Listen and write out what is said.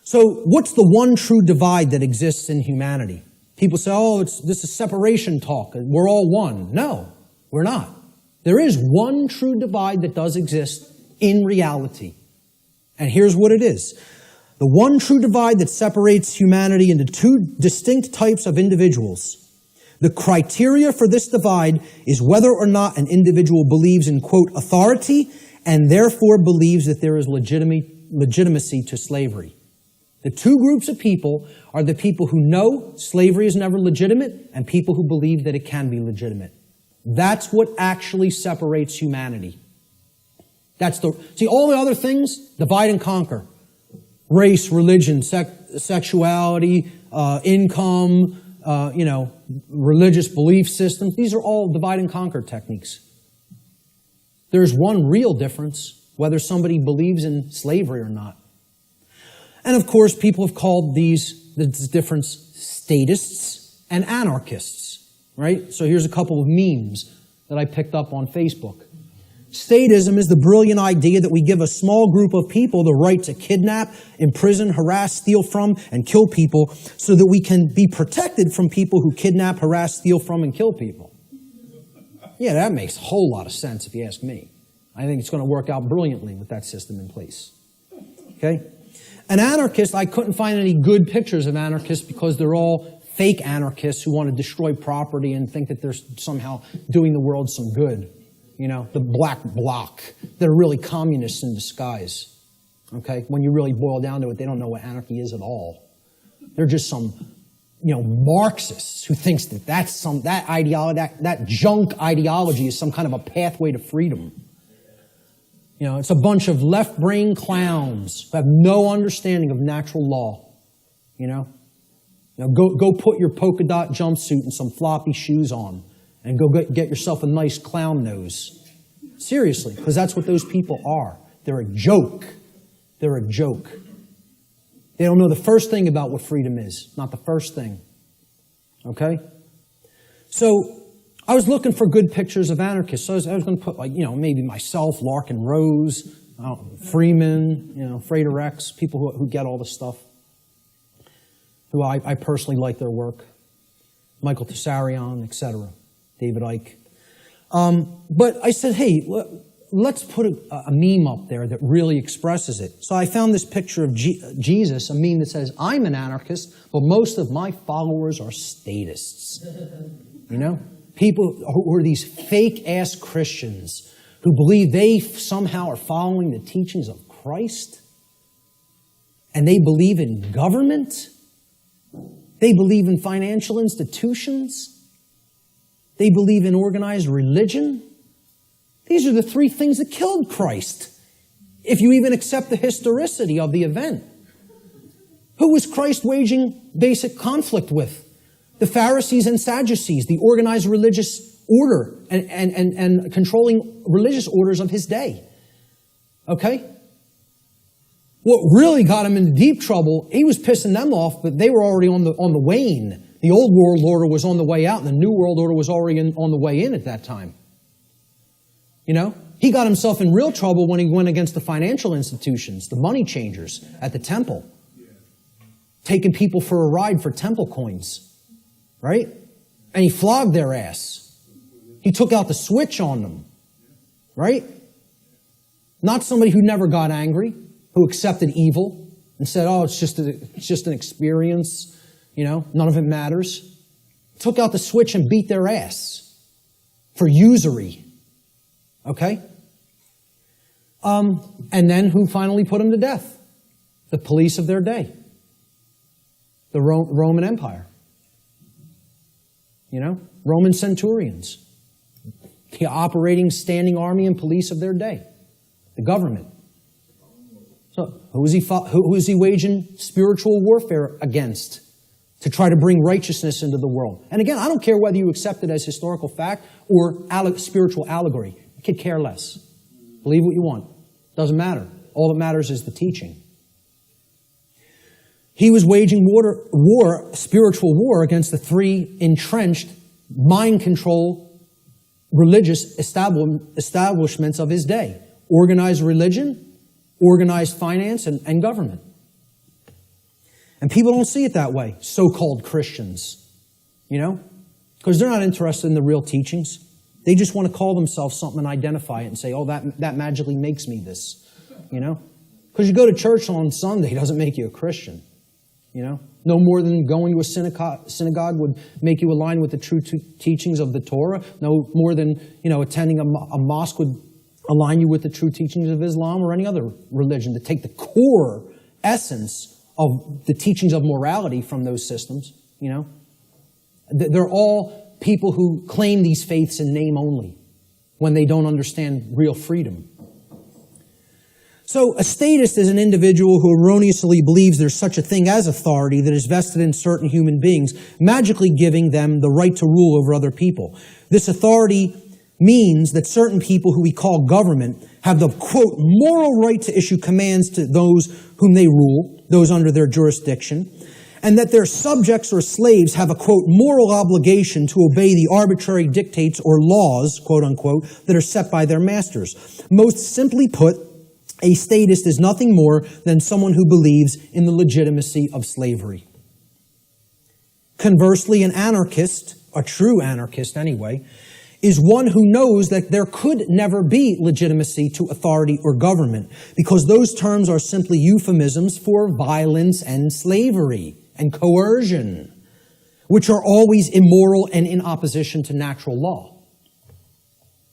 So what's the one true divide that exists in humanity? People say, oh, this is separation talk. We're all one. No, we're not. There is one true divide that does exist in reality. And here's what it is. The one true divide that separates humanity into two distinct types of individuals. The criteria for this divide is whether or not an individual believes in, quote, authority, and therefore believes that there is legitimacy to slavery. The two groups of people are the people who know slavery is never legitimate and people who believe that it can be legitimate. That's what actually separates humanity. See, all the other things, divide and conquer. Race, religion, sexuality, income, religious belief systems. These are all divide and conquer techniques. There's one real difference, whether somebody believes in slavery or not. And of course, people have called this difference statists and anarchists, right? So here's a couple of memes that I picked up on Facebook. Statism is the brilliant idea that we give a small group of people the right to kidnap, imprison, harass, steal from, and kill people so that we can be protected from people who kidnap, harass, steal from, and kill people. Yeah, that makes a whole lot of sense if you ask me. I think it's going to work out brilliantly with that system in place. Okay? An anarchist, I couldn't find any good pictures of anarchists because they're all fake anarchists who want to destroy property and think that they're somehow doing the world some good. You know, the black bloc. They're really communists in disguise. Okay? When you really boil down to it, they don't know what anarchy is at all. They're just some, Marxists who thinks that that ideology, that junk ideology is some kind of a pathway to freedom. It's a bunch of left-brain clowns who have no understanding of natural law. Go put your polka dot jumpsuit and some floppy shoes on and go get yourself a nice clown nose. Seriously, because that's what those people are. They're a joke. They're a joke. They don't know the first thing about what freedom is. Not the first thing. Okay? So I was looking for good pictures of anarchists. So I was going to put, maybe myself, Larkin Rose, Freeman, Frater X, people who get all this stuff, who I personally like their work, Michael Tessarion, etc., David Icke. But I said, hey, let's put a meme up there that really expresses it. So I found this picture of Jesus, a meme that says, I'm an anarchist, but most of my followers are statists. People who are these fake-ass Christians who believe they somehow are following the teachings of Christ, and they believe in government, they believe in financial institutions, they believe in organized religion. These are the three things that killed Christ, if you even accept the historicity of the event. Who was Christ waging basic conflict with? The Pharisees and Sadducees, the organized religious order and controlling religious orders of his day. Okay? What really got him into deep trouble, he was pissing them off, but they were already on the wane. The old world order was on the way out, and the new world order was already on the way in at that time. He got himself in real trouble when he went against the financial institutions, the money changers at the temple, taking people for a ride for temple coins. Right? And he flogged their ass. He took out the switch on them. Right? Not somebody who never got angry, who accepted evil and said, oh, it's just an experience, none of it matters. Took out the switch and beat their ass for usury. Okay? And then who finally put them to death? The police of their day. The Roman Empire. Roman centurions, the operating standing army and police of their day, the government. So who is he waging spiritual warfare against to try to bring righteousness into the world? And again, I don't care whether you accept it as historical fact or spiritual allegory. I could care less. Believe what you want. Doesn't matter. All that matters is the teaching. He was waging spiritual war against the three entrenched, mind control, religious establishments of his day. Organized religion, organized finance, and government. And people don't see it that way, so-called Christians, you know? Because they're not interested in the real teachings. They just want to call themselves something and identify it and say, oh, that magically makes me this, you know? Because you go to church on Sunday doesn't make you a Christian, you know? No more than going to a synagogue would make you align with the true teachings of the Torah. No more than, you know, attending a mosque would align you with the true teachings of Islam or any other religion, to take the core essence of the teachings of morality from those systems, you know? They're all people who claim these faiths in name only when they don't understand real freedom. So a statist is an individual who erroneously believes there's such a thing as authority that is vested in certain human beings, magically giving them the right to rule over other people. This authority means that certain people who we call government have the, quote, moral right to issue commands to those whom they rule, those under their jurisdiction, and that their subjects or slaves have a, quote, moral obligation to obey the arbitrary dictates or laws, quote unquote, that are set by their masters. Most simply put, a statist is nothing more than someone who believes in the legitimacy of slavery. Conversely, an anarchist, a true anarchist anyway, is one who knows that there could never be legitimacy to authority or government, because those terms are simply euphemisms for violence and slavery and coercion, which are always immoral and in opposition to natural law.